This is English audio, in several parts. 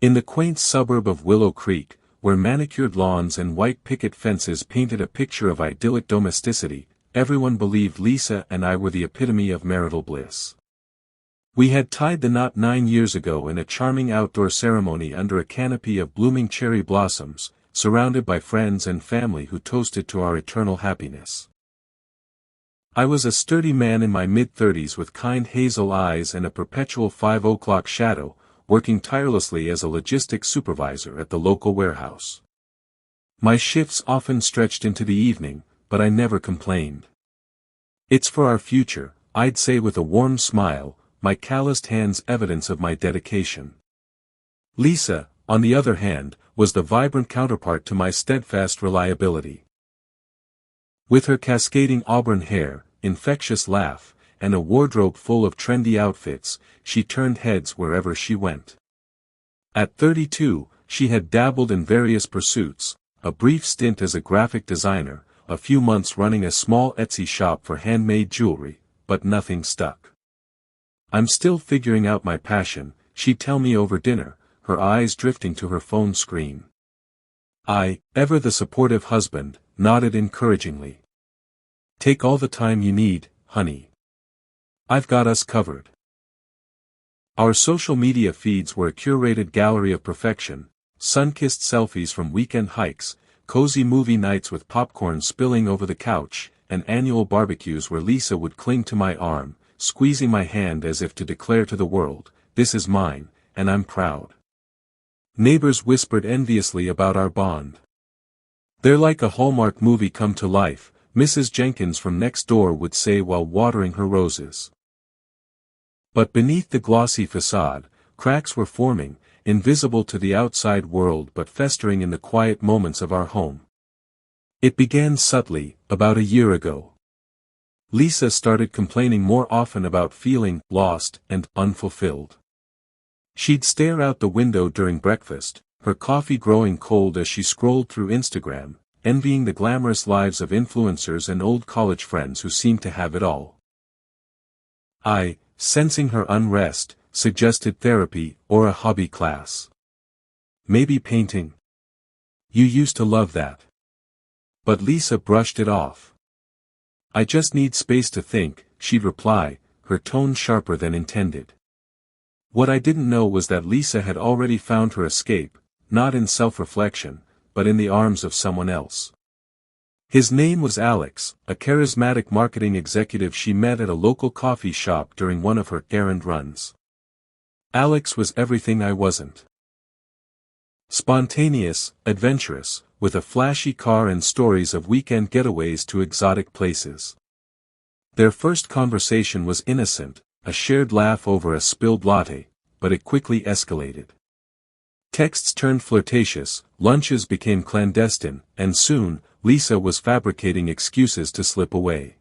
In the quaint suburb of Willow Creek, where manicured lawns and white picket fences painted a picture of idyllic domesticity, everyone believed Lisa and I were the epitome of marital bliss. We had tied the knot 9 years ago in a charming outdoor ceremony under a canopy of blooming cherry blossoms, surrounded by friends and family who toasted to our eternal happiness. I was a sturdy man in my mid-30s with kind hazel eyes and a perpetual 5 o'clock shadow, working tirelessly as a logistics supervisor at the local warehouse. My shifts often stretched into the evening, but I never complained. "It's for our future," I'd say with a warm smile, my calloused hands evidence of my dedication. Lisa, on the other hand, was the vibrant counterpart to my steadfast reliability. With her cascading auburn hair, infectious laugh, and a wardrobe full of trendy outfits, she turned heads wherever she went. At 32, she had dabbled in various pursuits, a brief stint as a graphic designer, a few months running a small Etsy shop for handmade jewelry, but nothing stuck. "I'm still figuring out my passion," she'd tell me over dinner, her eyes drifting to her phone screen. I, ever the supportive husband, nodded encouragingly. "Take all the time you need, honey. I've got us covered." Our social media feeds were a curated gallery of perfection, sun-kissed selfies from weekend hikes, cozy movie nights with popcorn spilling over the couch, and annual barbecues where Lisa would cling to my arm, squeezing my hand as if to declare to the world, "This is mine, and I'm proud." Neighbors whispered enviously about our bond. "They're like a Hallmark movie come to life," Mrs. Jenkins from next door would say while watering her roses. But beneath the glossy facade, cracks were forming, invisible to the outside world but festering in the quiet moments of our home. It began subtly, about a year ago. Lisa started complaining more often about feeling lost and unfulfilled. She'd stare out the window during breakfast, her coffee growing cold as she scrolled through Instagram, envying the glamorous lives of influencers and old college friends who seemed to have it all. I, sensing her unrest, suggested therapy or a hobby class. "Maybe painting? You used to love that." But Lisa brushed it off. "I just need space to think," she'd reply, her tone sharper than intended. What I didn't know was that Lisa had already found her escape, not in self-reflection, but in the arms of someone else. His name was Alex, a charismatic marketing executive she met at a local coffee shop during one of her errand runs. Alex was everything I wasn't. Spontaneous, adventurous, with a flashy car and stories of weekend getaways to exotic places. Their first conversation was innocent, a shared laugh over a spilled latte, but it quickly escalated. Texts turned flirtatious, lunches became clandestine, and soon, Lisa was fabricating excuses to slip away.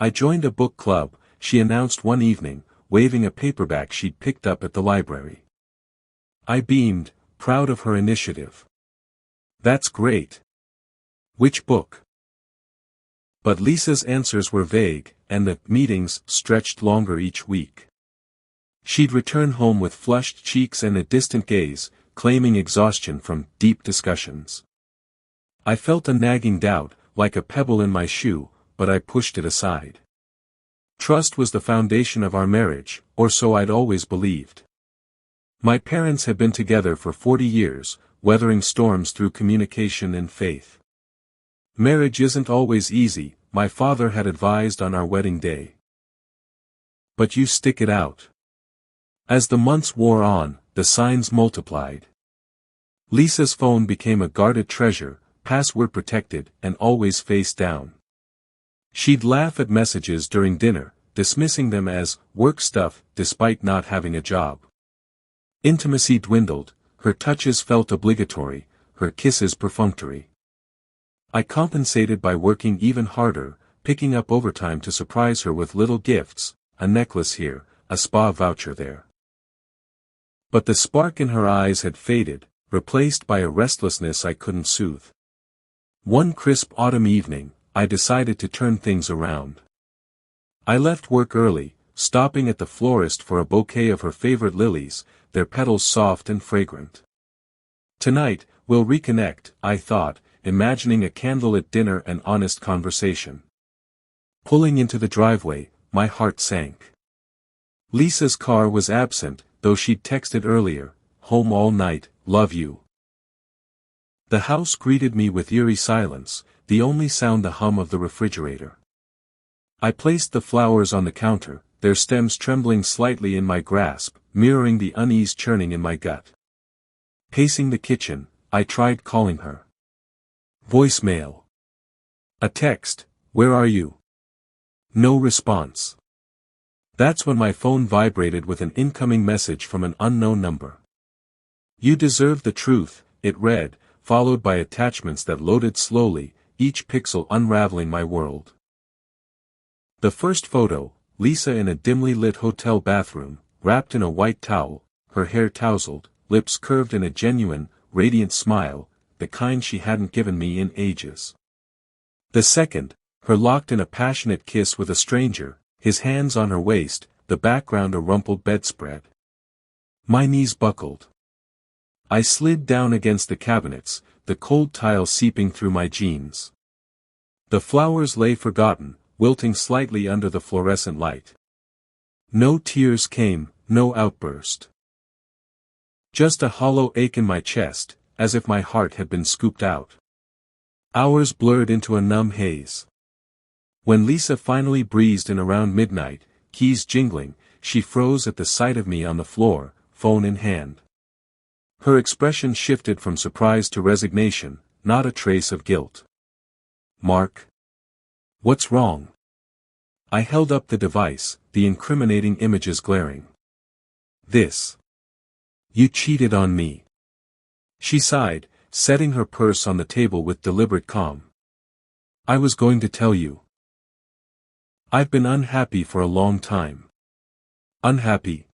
"I joined a book club," she announced one evening, waving a paperback she'd picked up at the library. I beamed, proud of her initiative. "That's great. Which book?" But Lisa's answers were vague, and the meetings stretched longer each week. She'd return home with flushed cheeks and a distant gaze, claiming exhaustion from deep discussions. I felt a nagging doubt, like a pebble in my shoe, but I pushed it aside. Trust was the foundation of our marriage, or so I'd always believed. My parents had been together for 40 years, weathering storms through communication and faith. Marriage isn't always easy, my father had advised on our wedding day. But you stick it out. As the months wore on, the signs multiplied. Lisa's phone became a guarded treasure, password protected, and always face down. She'd laugh at messages during dinner, dismissing them as work stuff despite not having a job. Intimacy dwindled, her touches felt obligatory, her kisses perfunctory. I compensated by working even harder, picking up overtime to surprise her with little gifts, a necklace here, a spa voucher there. But the spark in her eyes had faded, replaced by a restlessness I couldn't soothe. One crisp autumn evening, I decided to turn things around. I left work early, stopping at the florist for a bouquet of her favorite lilies, their petals soft and fragrant. Tonight, we'll reconnect, I thought, imagining a candlelit dinner and honest conversation. Pulling into the driveway, my heart sank. Lisa's car was absent, though she'd texted earlier, "Home all night, love you." The house greeted me with eerie silence, the only sound the hum of the refrigerator. I placed the flowers on the counter, their stems trembling slightly in my grasp, mirroring the unease churning in my gut. Pacing the kitchen, I tried calling her. Voicemail. A text, "Where are you?" No response. That's when my phone vibrated with an incoming message from an unknown number. "You deserve the truth," it read, followed by attachments that loaded slowly, each pixel unraveling my world. The first photo, Lisa in a dimly lit hotel bathroom, wrapped in a white towel, her hair tousled, lips curved in a genuine, radiant smile, the kind she hadn't given me in ages. The second, her locked in a passionate kiss with a stranger, his hands on her waist, the background a rumpled bedspread. My knees buckled. I slid down against the cabinets, the cold tile seeping through my jeans. The flowers lay forgotten, wilting slightly under the fluorescent light. No tears came, no outburst. Just a hollow ache in my chest, as if my heart had been scooped out. Hours blurred into a numb haze. When Lisa finally breezed in around midnight, keys jingling, she froze at the sight of me on the floor, phone in hand. Her expression shifted from surprise to resignation, not a trace of guilt. "Mark? What's wrong?" I held up the device, the incriminating images glaring. "This. You cheated on me." She sighed, setting her purse on the table with deliberate calm. "I was going to tell you. I've been unhappy for a long time." "Unhappy?"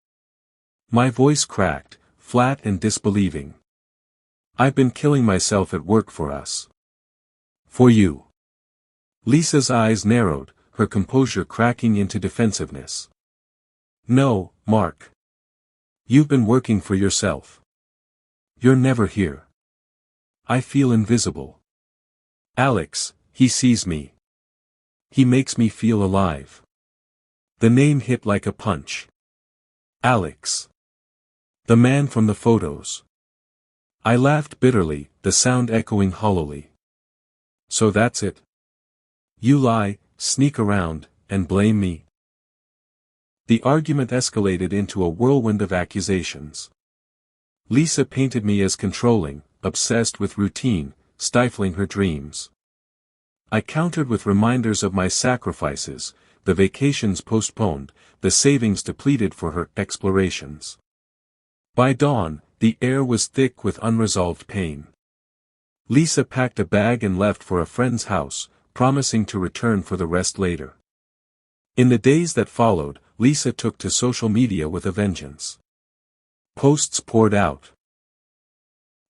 My voice cracked, flat and disbelieving. "I've been killing myself at work for us. For you." Lisa's eyes narrowed, her composure cracking into defensiveness. "No, Mark. You've been working for yourself. You're never here. I feel invisible. Alex, he sees me. He makes me feel alive." The name hit like a punch. Alex. The man from the photos. I laughed bitterly, the sound echoing hollowly. "So that's it? You lie, sneak around, and blame me?" The argument escalated into a whirlwind of accusations. Lisa painted me as controlling, obsessed with routine, stifling her dreams. I countered with reminders of my sacrifices, the vacations postponed, the savings depleted for her explorations. By dawn, the air was thick with unresolved pain. Lisa packed a bag and left for a friend's house, promising to return for the rest later. In the days that followed, Lisa took to social media with a vengeance. Posts poured out.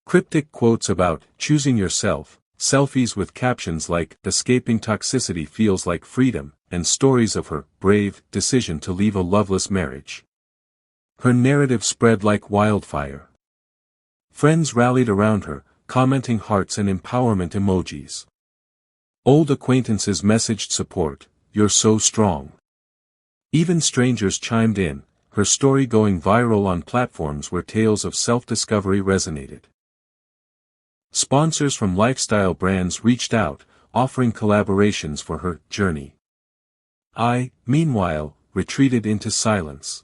Cryptic quotes about choosing yourself, selfies with captions like "escaping toxicity feels like freedom," and stories of her brave decision to leave a loveless marriage. Her narrative spread like wildfire. Friends rallied around her, commenting hearts and empowerment emojis. Old acquaintances messaged support, "You're so strong." Even strangers chimed in, her story going viral on platforms where tales of self-discovery resonated. Sponsors from lifestyle brands reached out, offering collaborations for her journey. I, meanwhile, retreated into silence.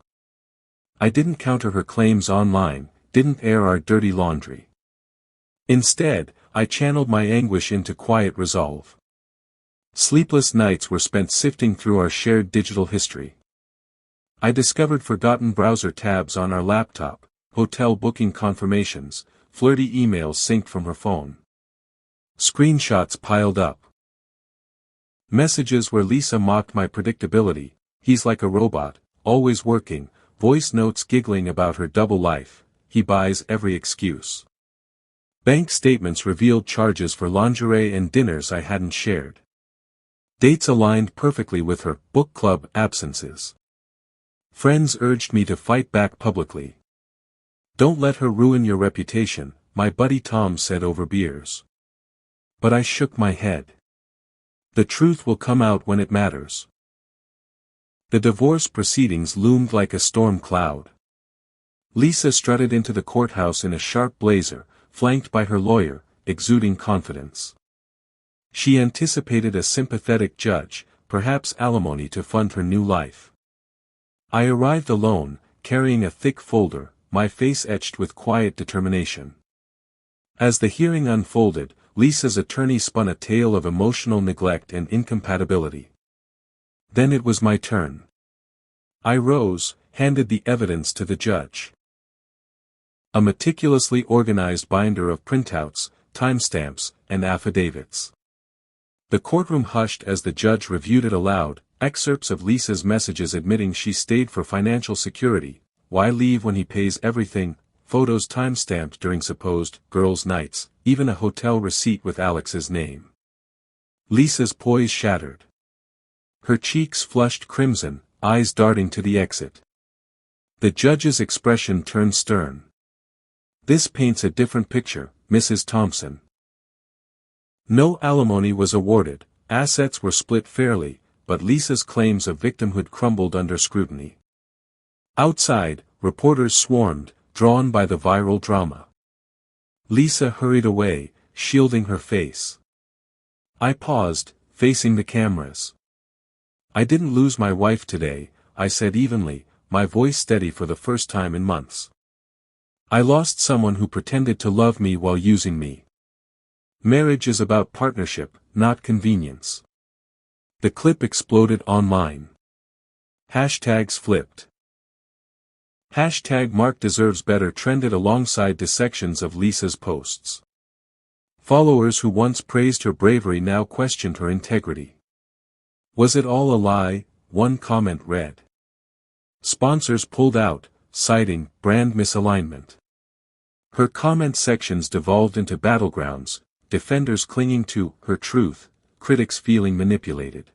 I didn't counter her claims online, didn't air our dirty laundry. Instead, I channeled my anguish into quiet resolve. Sleepless nights were spent sifting through our shared digital history. I discovered forgotten browser tabs on our laptop, hotel booking confirmations, flirty emails synced from her phone. Screenshots piled up. Messages where Lisa mocked my predictability, "He's like a robot, always working," voice notes giggling about her double life, "He buys every excuse." Bank statements revealed charges for lingerie and dinners I hadn't shared. Dates aligned perfectly with her book club absences. Friends urged me to fight back publicly. Don't let her ruin your reputation, my buddy Tom said over beers. But I shook my head. The truth will come out when it matters. The divorce proceedings loomed like a storm cloud. Lisa strutted into the courthouse in a sharp blazer, flanked by her lawyer, exuding confidence. She anticipated a sympathetic judge, perhaps alimony to fund her new life. I arrived alone, carrying a thick folder, my face etched with quiet determination. As the hearing unfolded, Lisa's attorney spun a tale of emotional neglect and incompatibility. Then it was my turn. I rose, handed the evidence to the judge. A meticulously organized binder of printouts, timestamps, and affidavits. The courtroom hushed as the judge reviewed it aloud, excerpts of Lisa's messages admitting she stayed for financial security, why leave when he pays everything, photos timestamped during supposed girls' nights, even a hotel receipt with Alex's name. Lisa's poise shattered. Her cheeks flushed crimson, eyes darting to the exit. The judge's expression turned stern. This paints a different picture, Mrs. Thompson. No alimony was awarded, assets were split fairly, but Lisa's claims of victimhood crumbled under scrutiny. Outside, reporters swarmed, drawn by the viral drama. Lisa hurried away, shielding her face. I paused, facing the cameras. I didn't lose my wife today, I said evenly, my voice steady for the first time in months. I lost someone who pretended to love me while using me. Marriage is about partnership, not convenience. The clip exploded online. Hashtags flipped. Hashtag Mark deserves better trended alongside dissections of Lisa's posts. Followers who once praised her bravery now questioned her integrity. Was it all a lie? One comment read. Sponsors pulled out, citing brand misalignment. Her comment sections devolved into battlegrounds, defenders clinging to her truth, critics feeling manipulated.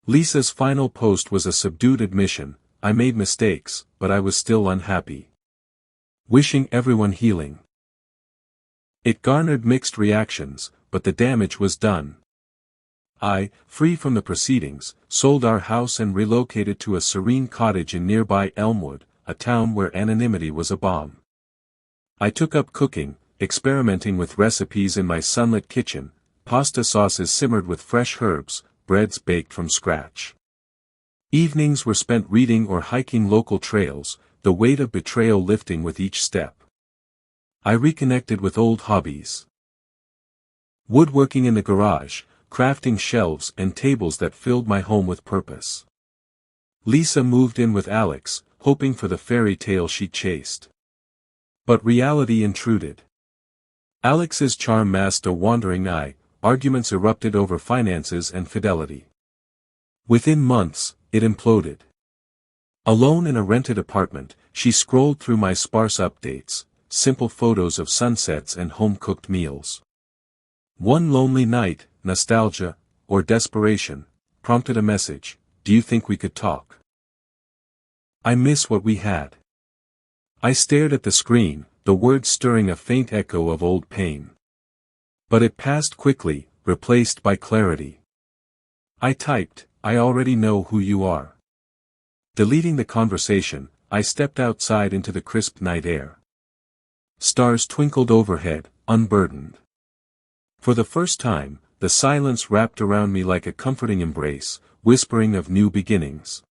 Lisa's final post was a subdued admission, I made mistakes, but I was still unhappy. Wishing everyone healing. It garnered mixed reactions, but the damage was done. I, free from the proceedings, sold our house and relocated to a serene cottage in nearby Elmwood, a town where anonymity was a bomb. I took up cooking, experimenting with recipes in my sunlit kitchen, pasta sauces simmered with fresh herbs, breads baked from scratch. Evenings were spent reading or hiking local trails, the weight of betrayal lifting with each step. I reconnected with old hobbies. Woodworking in the garage, crafting shelves and tables that filled my home with purpose. Lisa moved in with Alex, hoping for the fairy tale she chased. But reality intruded. Alex's charm masked a wandering eye, arguments erupted over finances and fidelity. Within months, it imploded. Alone in a rented apartment, she scrolled through my sparse updates, simple photos of sunsets and home-cooked meals. One lonely night, nostalgia, or desperation, prompted a message, do you think we could talk? I miss what we had. I stared at the screen, the words stirring a faint echo of old pain. But it passed quickly, replaced by clarity. I typed, I already know who you are. Deleting the conversation, I stepped outside into the crisp night air. Stars twinkled overhead, unburdened. For the first time, the silence wrapped around me like a comforting embrace, whispering of new beginnings.